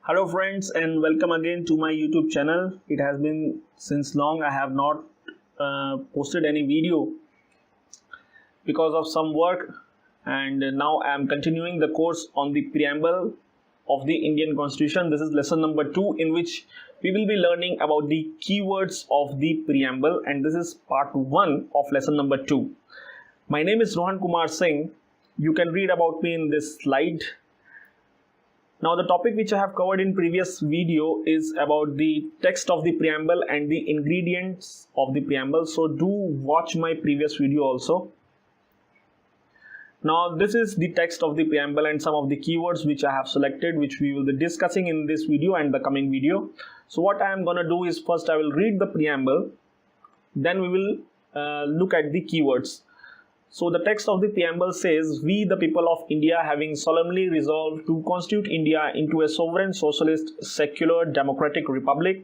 Hello friends and welcome again to my YouTube channel. It has been since long I have not posted any video because of some work, and now I am continuing the course on the preamble of the Indian Constitution. This is lesson number 2 in which we will be learning about the keywords of the preamble, and this is part 1 of lesson number 2. My name is Rohan Kumar Singh. You can read about me in this slide. Now the topic which I have covered in previous video is about the text of the preamble and the ingredients of the preamble. So do watch my previous video also. Now this is the text of the preamble and some of the keywords which I have selected, which we will be discussing in this video and the coming video. So what I am going to do is first I will read the preamble, then we will look at the keywords. So the text of the preamble says, "We the people of India having solemnly resolved to constitute India into a sovereign socialist secular democratic republic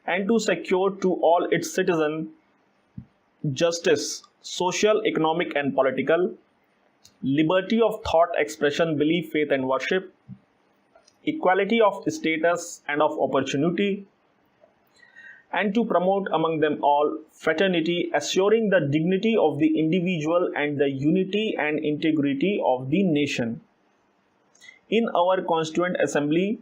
and to secure to all its citizens justice, social, economic and political, liberty of thought, expression, belief, faith and worship, equality of status and of opportunity, and to promote among them all fraternity, assuring the dignity of the individual and the unity and integrity of the nation. In our Constituent Assembly,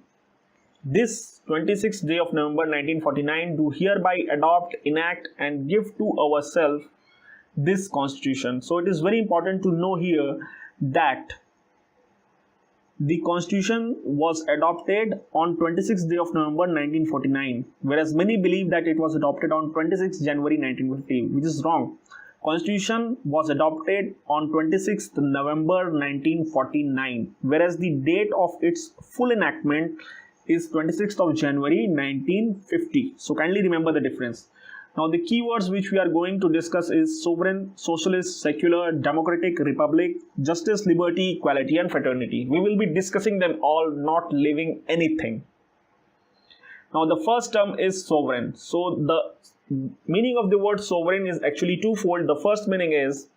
this 26th day of November 1949, do hereby adopt, enact and give to ourselves this Constitution." So it is very important to know here that the Constitution was adopted on 26th day of November 1949, whereas many believe that it was adopted on 26th January 1950, which is wrong. Constitution was adopted on 26th November 1949, whereas the date of its full enactment is 26th of January 1950. So kindly remember the difference. Now the keywords which we are going to discuss is sovereign, socialist, secular, democratic, republic, justice, liberty, equality and fraternity. We will be discussing them all, not leaving anything. Now the first term is sovereign. So the meaning of the word sovereign is actually twofold. The first meaning is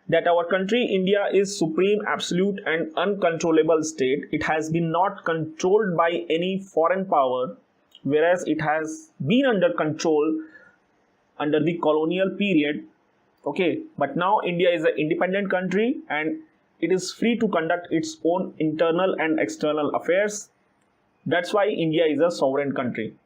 that our country India is supreme, absolute and uncontrollable state. It has been not controlled by any foreign power, whereas it has been under control under the colonial period. Okay, but now India is an independent country and it is free to conduct its own internal and external affairs. That's why India is a sovereign country.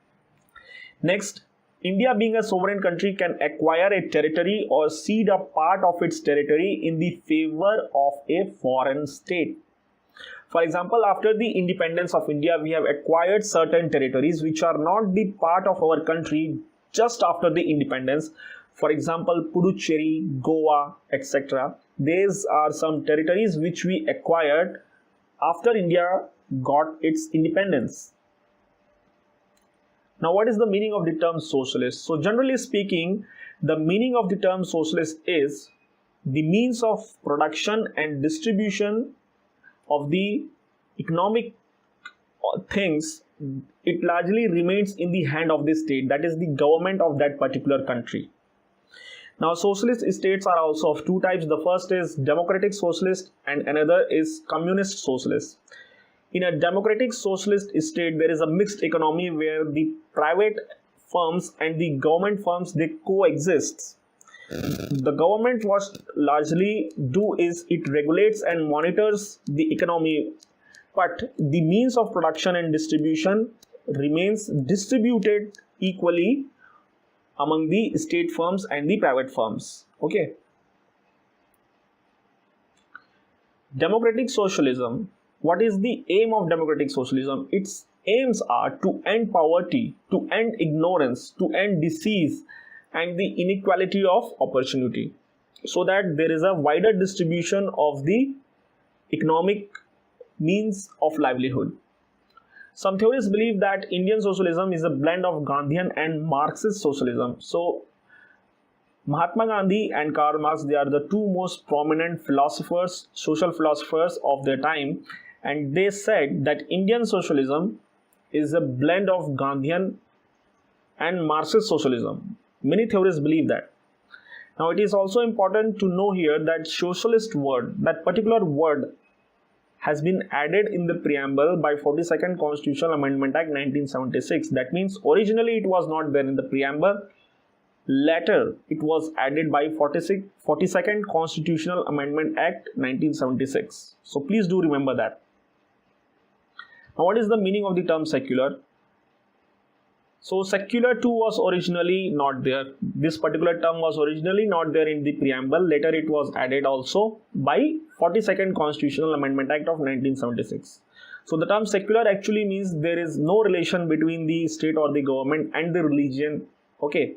Next, India being a sovereign country can acquire a territory or cede a part of its territory in the favor of a foreign state. For example, after the independence of India, we have acquired certain territories which are not the part of our country just after the independence. For example, Puducherry, Goa, etc. These are some territories which we acquired after India got its independence. Now, what is the meaning of the term socialist? So, generally speaking, the meaning of the term socialist is the means of production and distribution of the economic things. It largely remains in the hand of the state, that is the government of that particular country. Now socialist states are also of two types. The first is democratic socialist and another is communist socialist. In a democratic socialist state, there is a mixed economy where the private firms and the government firms, they coexist. The government, what largely do is it regulates and monitors the economy, but the means of production and distribution remains distributed equally among the state firms and the private firms. Okay. Democratic socialism. What is the aim of democratic socialism? Its aims are to end poverty, to end ignorance, to end disease and the inequality of opportunity, so that there is a wider distribution of the economic means of livelihood. Some theorists believe that Indian socialism is a blend of Gandhian and Marxist socialism. So Mahatma Gandhi and Karl Marx, they are the two most prominent philosophers, social philosophers of their time, and they said that Indian socialism is a blend of Gandhian and Marxist socialism. Many theorists believe that. Now it is also important to know here that socialist word, that particular word has been added in the preamble by 42nd Constitutional Amendment Act 1976. That means originally it was not there in the preamble. Later it was added by 42nd Constitutional Amendment Act 1976. So please do remember that. Now what is the meaning of the term secular? So secular too was originally not there. This particular term was originally not there in the preamble. Later it was added also by 42nd Constitutional Amendment Act of 1976. So the term secular actually means there is no relation between the state or the government and the religion. Okay.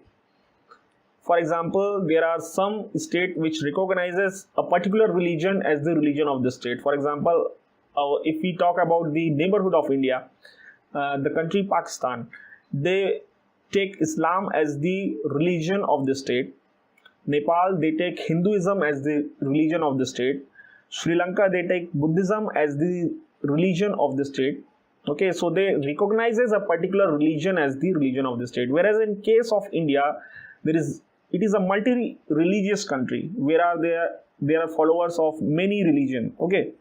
For example, there are some state which recognizes a particular religion as the religion of the state. For example, if we talk about the neighborhood of India, the country Pakistan, they take Islam as the religion of the state. Nepal, they take Hinduism as the religion of the state. Sri Lanka, they take Buddhism as the religion of the state. Okay, so they recognizes a particular religion as the religion of the state. Whereas in case of India, it is a multi-religious country where there are followers of many religion. Okay,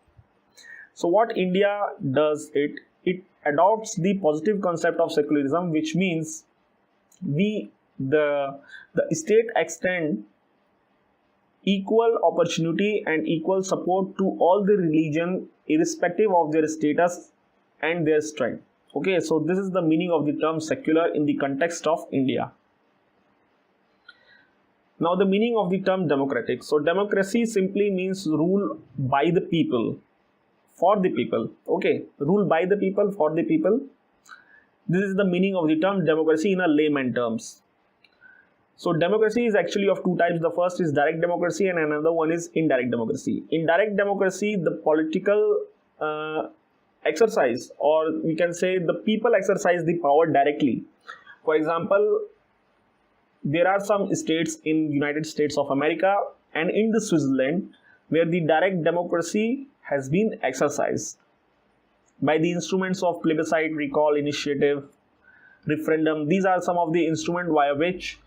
so what India does, it adopts the positive concept of secularism, which means the state extend equal opportunity and equal support to all the religion irrespective of their status and their strength. Okay, so this is the meaning of the term secular in the context of India. Now the meaning of the term democratic. So democracy simply means rule by the people, for the people. Okay, rule by the people, for the people. This is the meaning of the term democracy in a layman terms. So democracy is actually of two types. The first is direct democracy and another one is indirect democracy. In direct democracy, the political exercise, or we can say the people exercise the power directly. For example, there are some states in United States of America and in the Switzerland where the direct democracy has been exercised by the instruments of plebiscite, recall, initiative, referendum. These are some of the instruments via which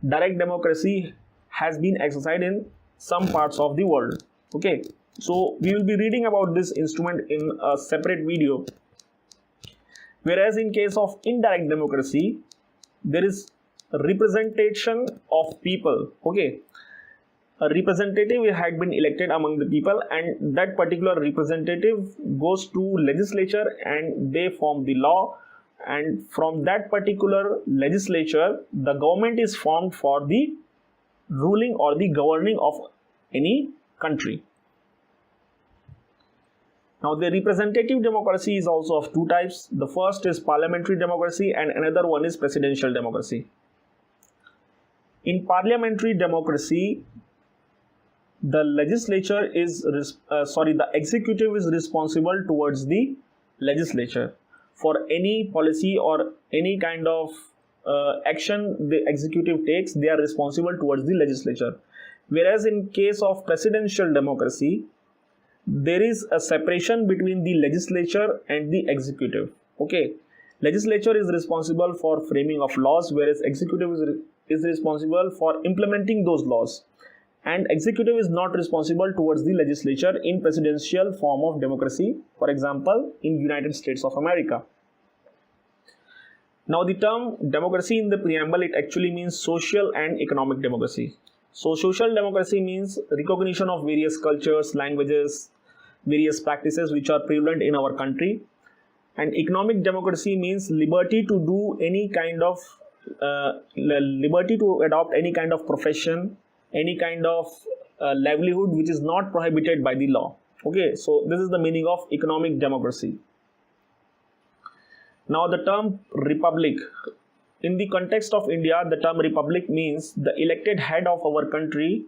direct democracy has been exercised in some parts of the world. Okay, so we will be reading about this instrument in a separate video. Whereas in case of indirect democracy, there is a representation of people. Okay, a representative had been elected among the people, and that particular representative goes to legislature and they form the law, and from that particular legislature the government is formed for the ruling or the governing of any country. Now the representative democracy is also of two types. The first is parliamentary democracy and another one is presidential democracy. In parliamentary democracy, the legislature is the executive is responsible towards the legislature for any policy or any kind of action the executive takes. They are responsible towards the legislature. Whereas in case of presidential democracy, there is a separation between the legislature and the executive. Okay, legislature is responsible for framing of laws, whereas executive is responsible for implementing those laws, and executive is not responsible towards the legislature in presidential form of democracy, for example in United States of America. Now the term democracy in the preamble, it actually means social and economic democracy. So social democracy means recognition of various cultures, languages, various practices which are prevalent in our country, and economic democracy means liberty to do any kind of liberty to adopt any kind of profession, any kind of livelihood which is not prohibited by the law. Okay, so this is the meaning of economic democracy. Now the term republic. In the context of India, the term republic means the elected head of our country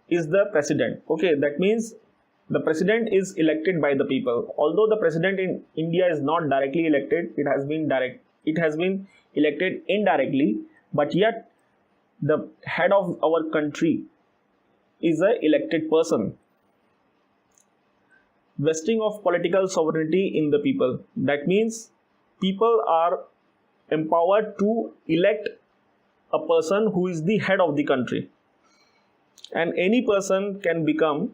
is the president. Okay, that means the president is elected by the people. Although the president in India is not directly elected, it has been elected indirectly, but yet the head of our country is an elected person. Vesting of political sovereignty in the people. That means people are empowered to elect a person who is the head of the country, and any person can become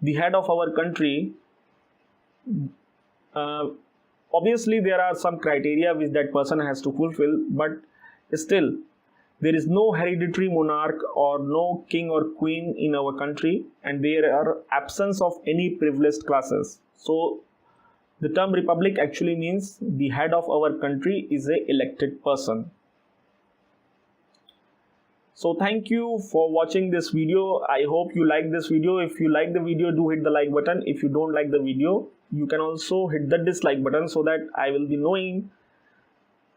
the head of our country, obviously there are some criteria which that person has to fulfill, but still there is no hereditary monarch or no king or queen in our country, and there are absence of any privileged classes. So the term republic actually means the head of our country is a elected person. So thank you for watching this video. I hope you like this video. If you like the video, do hit the like button. If you don't like the video, you can also hit the dislike button, so that I will be knowing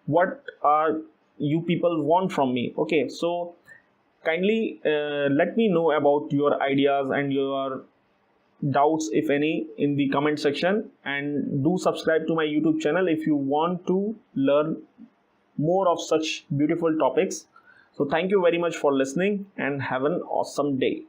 what are you people want from me. Okay, so kindly let me know about your ideas and your doubts, if any, in the comment section, and do subscribe to my YouTube channel if you want to learn more of such beautiful topics. So thank you very much for listening, and have an awesome day.